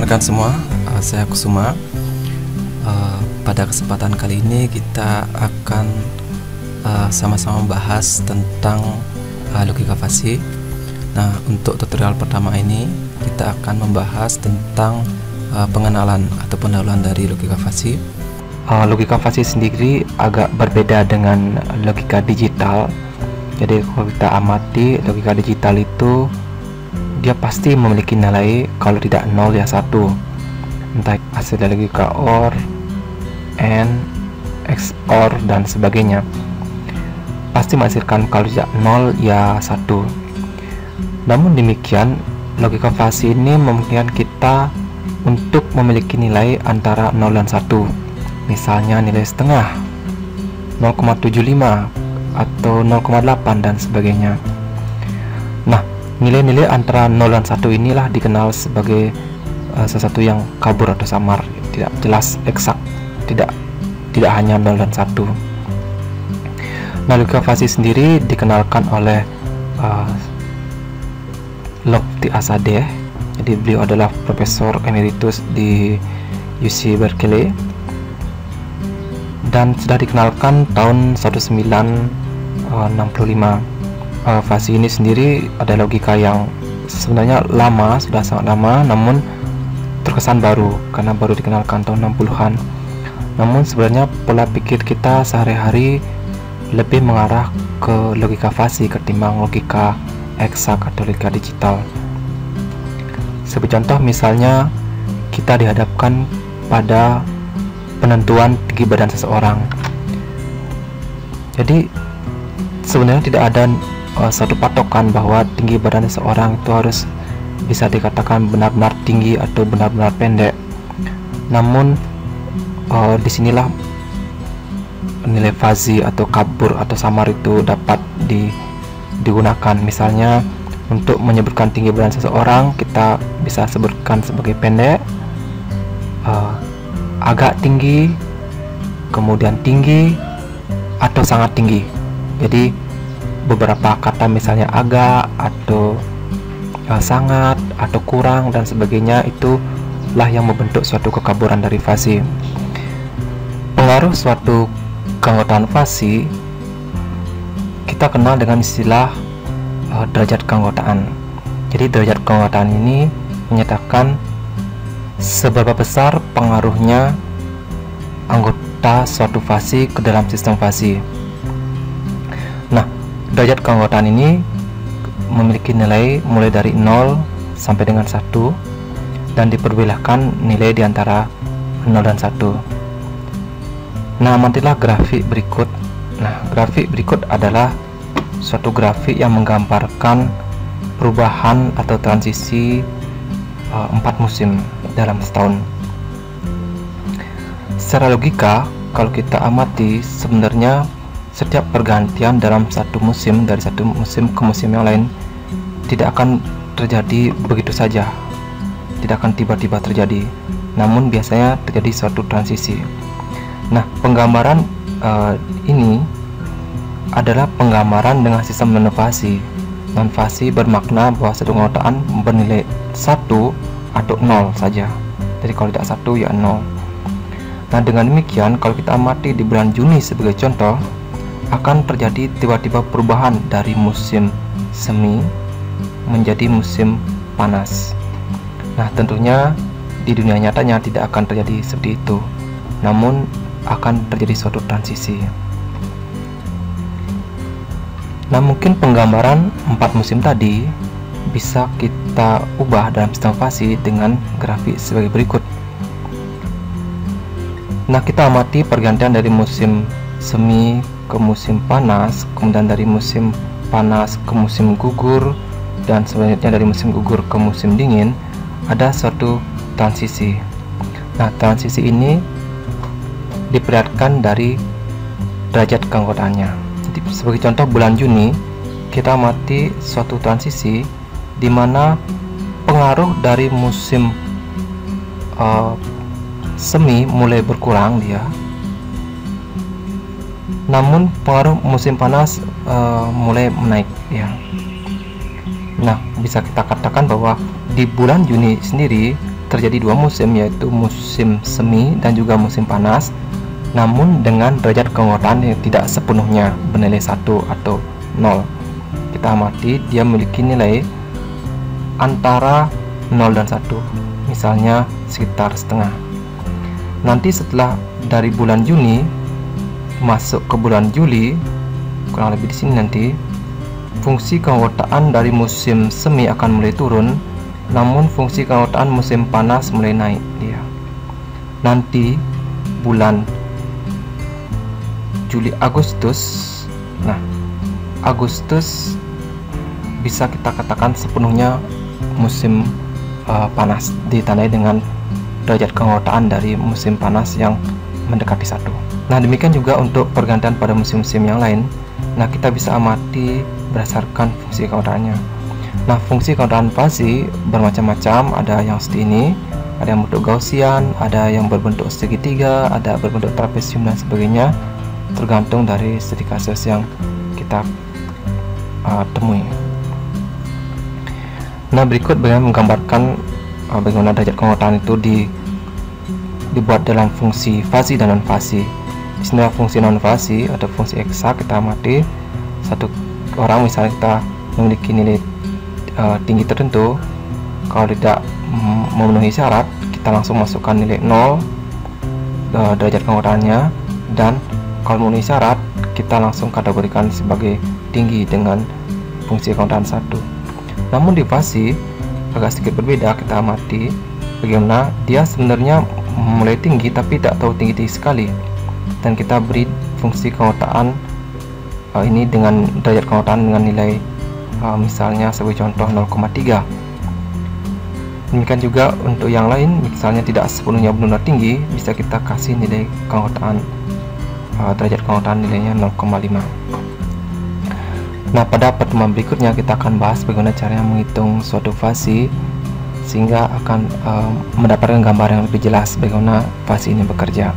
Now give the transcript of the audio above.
rekan-rekan semua, saya Kusuma. Pada kesempatan kali ini kita akan sama-sama membahas tentang logika fasi. Nah, untuk tutorial pertama ini kita akan membahas tentang pengenalan atau pendahuluan dari logika fasi. Logika fasi sendiri agak berbeda dengan logika digital. Jadi kalau kita amati logika digital itu dia pasti memiliki nilai, kalau tidak 0 ya 1, entah hasil dari logika OR, AND, XOR dan sebagainya, pasti menghasilkan kalau tidak 0 ya 1. Namun demikian, logika fasi ini memungkinkan kita untuk memiliki nilai antara 0 dan 1, misalnya nilai setengah, 0,75 atau 0,8 dan sebagainya. Nah, nilai-nilai antara 0 dan 1 inilah dikenal sebagai sesuatu yang kabur atau samar, tidak jelas eksak, tidak hanya 0 dan 1. Nah, logika fasi sendiri dikenalkan oleh Lotfi Asadeh. Jadi beliau adalah profesor emeritus di UC Berkeley dan sudah dikenalkan tahun 1965. Fasi ini sendiri ada logika yang sebenarnya lama, sudah sangat lama, namun terkesan baru karena baru dikenalkan tahun 60-an. Namun sebenarnya pola pikir kita sehari-hari lebih mengarah ke logika fasi ketimbang logika eksak atau logika digital. Sebagai contoh, misalnya kita dihadapkan pada penentuan tinggi badan seseorang. Jadi sebenarnya tidak ada satu patokan bahwa tinggi badan seseorang itu harus bisa dikatakan benar-benar tinggi atau benar-benar pendek. Namun disinilah nilai fasi atau kabur atau samar itu dapat digunakan. Misalnya untuk menyebutkan tinggi badan seseorang, kita bisa sebutkan sebagai pendek, agak tinggi, kemudian tinggi, atau sangat tinggi. Jadi beberapa kata misalnya agak atau sangat atau kurang dan sebagainya, itulah yang membentuk suatu kekaburan dari fasi. Pengaruh suatu keanggotaan fasi kita kenal dengan istilah derajat keanggotaan. Jadi derajat keanggotaan ini menyatakan seberapa besar pengaruhnya anggota suatu fasi ke dalam sistem fasi. Nah, derajat keanggotaan ini memiliki nilai mulai dari 0 sampai dengan 1 dan diperbolehkan nilai di antara 0 dan 1. Nah, amatilah grafik berikut. Nah, grafik berikut adalah suatu grafik yang menggambarkan perubahan atau transisi 4 musim dalam setahun. Secara logika, kalau kita amati, sebenarnya setiap pergantian dalam satu musim, dari satu musim ke musim yang lain, tidak akan terjadi begitu saja, tidak akan tiba-tiba terjadi, namun biasanya terjadi suatu transisi. Nah, penggambaran ini adalah penggambaran dengan sistem non-fasi. Non-fasi bermakna bahwa satu keanggotaan bernilai 1 atau 0 saja. Jadi kalau tidak 1 ya 0. Nah, dengan demikian kalau kita amati di bulan Juni sebagai contoh, akan terjadi tiba-tiba perubahan dari musim semi menjadi musim panas. Nah, tentunya di dunia nyatanya tidak akan terjadi seperti itu, namun akan terjadi suatu transisi. Nah, mungkin penggambaran 4 musim tadi bisa kita ubah dalam sistem fasi dengan grafik sebagai berikut. Nah, kita amati pergantian dari musim semi ke musim panas, kemudian dari musim panas ke musim gugur, dan selanjutnya dari musim gugur ke musim dingin, ada suatu transisi. Nah, transisi ini diperlihatkan dari derajat keanggotaannya. Jadi sebagai contoh bulan Juni, kita amati suatu transisi di mana pengaruh dari musim semi mulai berkurang dia, namun pengaruh musim panas mulai menaik ya. Nah, bisa kita katakan bahwa di bulan Juni sendiri terjadi dua musim, yaitu musim semi dan juga musim panas, namun dengan derajat keanggotaan yang tidak sepenuhnya bernilai 1 atau 0. Kita amati dia memiliki nilai antara 0 dan 1, misalnya sekitar setengah. Nanti setelah dari bulan Juni masuk ke bulan Juli, kurang lebih di sini nanti fungsi keanggotaan dari musim semi akan mulai turun, namun fungsi keanggotaan musim panas mulai naik dia. Nanti bulan Juli Agustus, nah Agustus bisa kita katakan sepenuhnya musim panas, ditandai dengan derajat keanggotaan dari musim panas yang mendekati 1. Nah, demikian juga untuk pergantian pada musim-musim yang lain. Nah, kita bisa amati berdasarkan fungsi keanggotaannya. Nah, fungsi keanggotaan fasi bermacam-macam, ada yang seperti ini, ada yang bentuk Gaussian, ada yang berbentuk segitiga, ada berbentuk trapesium dan sebagainya, tergantung dari studi kasus yang kita temui. Nah, berikut bagaimana menggambarkan bagaimana derajat keanggotaan itu dibuat dalam fungsi fasi dan non fasi. Di sini fungsi non fasi atau fungsi eksak. Kita amati satu orang, misalnya kita memiliki nilai tinggi tertentu, kalau tidak memenuhi syarat, kita langsung masukkan nilai 0 derajat keanggotaannya, dan kalau memenuhi syarat, kita langsung kategorikan sebagai tinggi dengan fungsi keanggotaan 1. Namun di fasi agak sedikit berbeda. Kita amati bagaimana dia sebenarnya mulai tinggi tapi tidak terlalu tinggi sekali, dan kita beri fungsi keanggotaan ini dengan derajat keanggotaan dengan nilai misalnya sebagai contoh 0,3. Demikian juga untuk yang lain, misalnya tidak sepenuhnya benar-benar tinggi, bisa kita kasih nilai keanggotaan derajat keanggotaan nilainya 0,5. Nah, pada pertemuan berikutnya kita akan bahas bagaimana caranya menghitung suatu fasi sehingga akan mendapatkan gambar yang lebih jelas bagaimana fasi ini bekerja.